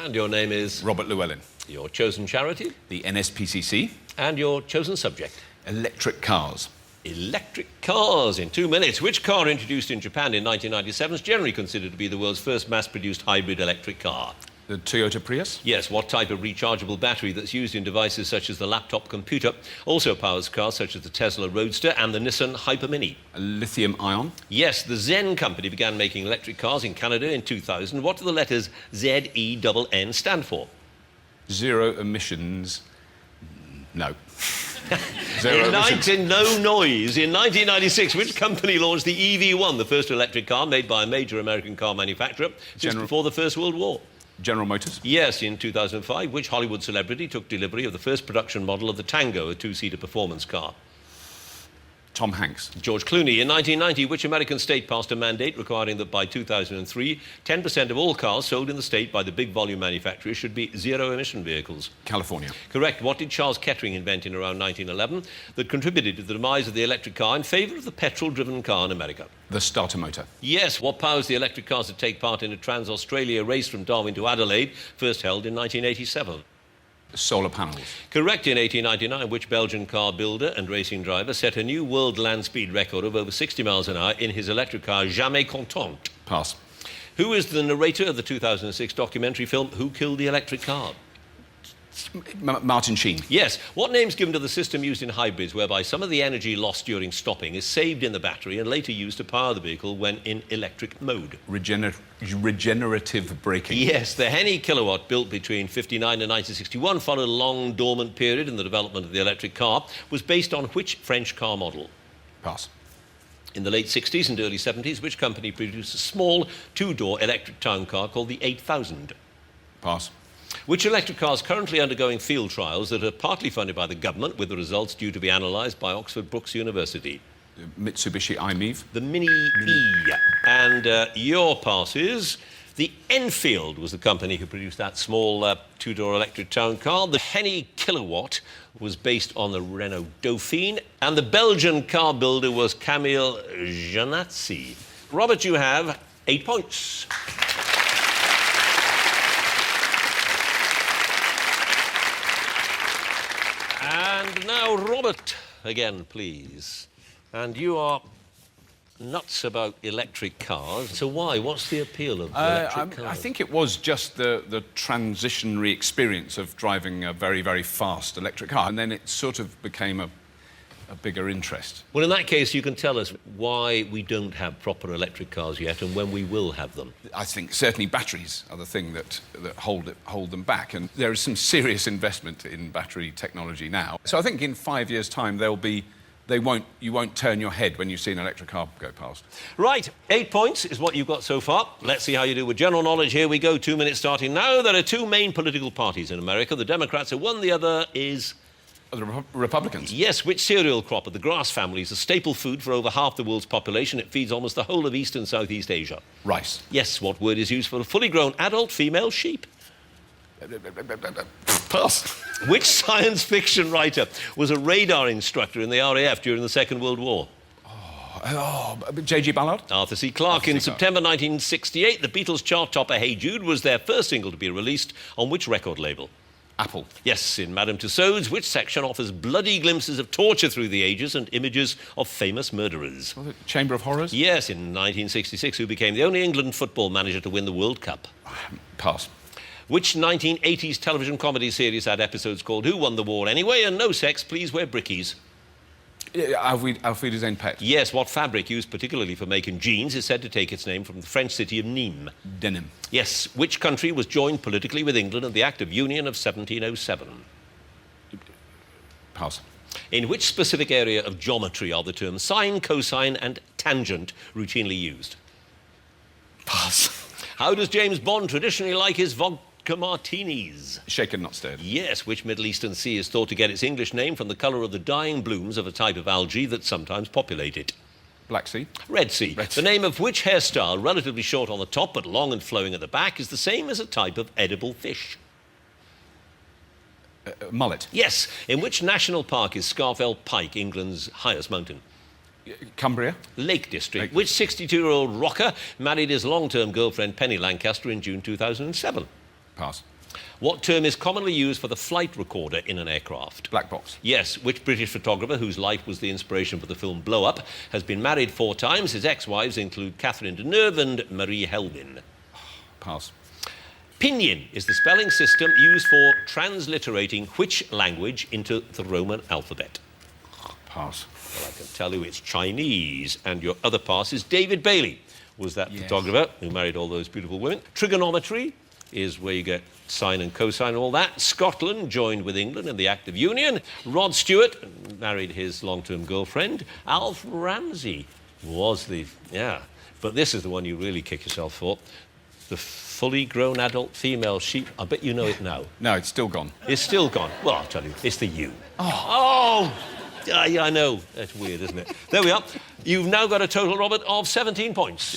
And your name is? Robert Llewellyn. Your chosen charity? The NSPCC. And your chosen subject? Electric cars. Electric cars in 2 minutes. Which car introduced in Japan in 1997 is generally considered to be the world's first mass-produced hybrid electric car? The Toyota Prius. Yes. What type of rechargeable battery that's used in devices such as the laptop computer also powers cars such as the Tesla Roadster and the Nissan Hyper Mini? A lithium ion. Yes. The Zen company began making electric cars in Canada in 2000. What do the letters ZENN stand for? Zero emissions. No. No noise. In 1996, which company launched the EV1, the first electric car made by a major American car manufacturer just before the First World War? General Motors. Yes. In 2005, which Hollywood celebrity took delivery of the first production model of the Tango, a two-seater performance car? Tom Hanks. George Clooney. In 1990, which American state passed a mandate requiring that by 2003, 10% of all cars sold in the state by the big volume manufacturers should be zero-emission vehicles? California. Correct. What did Charles Kettering invent in around 1911 that contributed to the demise of the electric car in favour of the petrol-driven car in America? The starter motor. Yes. What powers the electric cars that take part in a Trans-Australia race from Darwin to Adelaide, first held in 1987? Solar panels. Correct. In 1899, which Belgian car builder and racing driver set a new world land speed record of over 60 miles an hour in his electric car Jamais Content? Pass. Who is the narrator of the 2006 documentary film Who Killed the Electric Car? Martin Sheen. Yes. What name's given to the system used in hybrids whereby some of the energy lost during stopping is saved in the battery and later used to power the vehicle when in electric mode? Regenerative braking. Yes. The Henny kilowatt, built between 59 and 1961, followed a long dormant period in the development of the electric car, was based on which French car model? Pass. In the late 60s and early 70s, which company produced a small two-door electric town car called the 8000? Pass. Which electric car is currently undergoing field trials that are partly funded by the government, with the results due to be analysed by Oxford Brookes University? Mitsubishi i-MiEV. The Mini E. And your pass is the Enfield was the company who produced that small two-door electric town car. The Henny kilowatt was based on the Renault Dauphine, and the Belgian car builder was Camille Janazzi. Robert, you have 8 points. And now, Robert, again, please. And you are nuts about electric cars. So why? What's the appeal of electric cars? I think it was just the transitionary experience of driving a very, very fast electric car, and then it sort of became a bigger interest. Well, in that case, you can tell us why we don't have proper electric cars yet and when we will have them. I think certainly batteries are the thing that hold them back, and there is some serious investment in battery technology now. So I think in 5 years' time you won't turn your head when you see an electric car go past. Right, 8 points is what you've got so far. Let's see how you do with general knowledge. Here we go, 2 minutes starting now. There are two main political parties in America. The Democrats are one, the other is... The Republicans. Yes. Which cereal crop of the grass family is a staple food for over half the world's population? It feeds almost the whole of East and Southeast Asia. Rice. Yes. What word is used for a fully grown adult female sheep? Pass. Which science fiction writer was a radar instructor in the RAF during the Second World War? J.G. Ballard. Arthur C. Clarke. In September 1968, the Beatles chart topper Hey Jude was their first single to be released on which record label? Apple. Yes. In Madame Tussauds, which section offers bloody glimpses of torture through the ages and images of famous murderers? Was it Chamber of Horrors? Yes. In 1966, who became the only England football manager to win the World Cup? Pass. Which 1980s television comedy series had episodes called Who Won the War Anyway and No Sex, Please Wear Brickies? Alfreda's Own Pet. Yes. What fabric used particularly for making jeans is said to take its name from the French city of Nîmes? Denim. Yes. Which country was joined politically with England in the Act of Union of 1707? Pass. In which specific area of geometry are the terms sine, cosine and tangent routinely used? Pass. How does James Bond traditionally like his vodka martinis? Shaken, not stirred. Yes. Which Middle Eastern sea is thought to get its English name from the colour of the dying blooms of a type of algae that sometimes populate it? Black Sea. Red Sea. Red Sea. The name of which hairstyle, relatively short on the top but long and flowing at the back, is the same as a type of edible fish? Mullet. Yes. In which national park is Scafell Pike, England's highest mountain? Cumbria. Lake District. Lake. Which 62-year-old rocker married his long-term girlfriend Penny Lancaster in June 2007? Pass. What term is commonly used for the flight recorder in an aircraft? Black box. Yes. Which British photographer, whose life was the inspiration for the film Blow Up, has been married 4 times? His ex-wives include Catherine Deneuve and Marie Helbin. Pass. Pinyin is the spelling system used for transliterating which language into the Roman alphabet? Pass. Well, I can tell you it's Chinese. And your other pass is David Bailey, was that photographer who married all those beautiful women. Trigonometry is where you get sine and cosine and all that. Scotland joined with England in the Act of Union. Rod Stewart married his long-term girlfriend. Alf Ramsey was the... Yeah. But this is the one you really kick yourself for. The fully grown adult female sheep. I bet you know it now. No, it's still gone. It's still gone. Well, I'll tell you, it's the U. Oh! Yeah, I know. That's weird, isn't it? There we are. You've now got a total, Robert, of 17 points.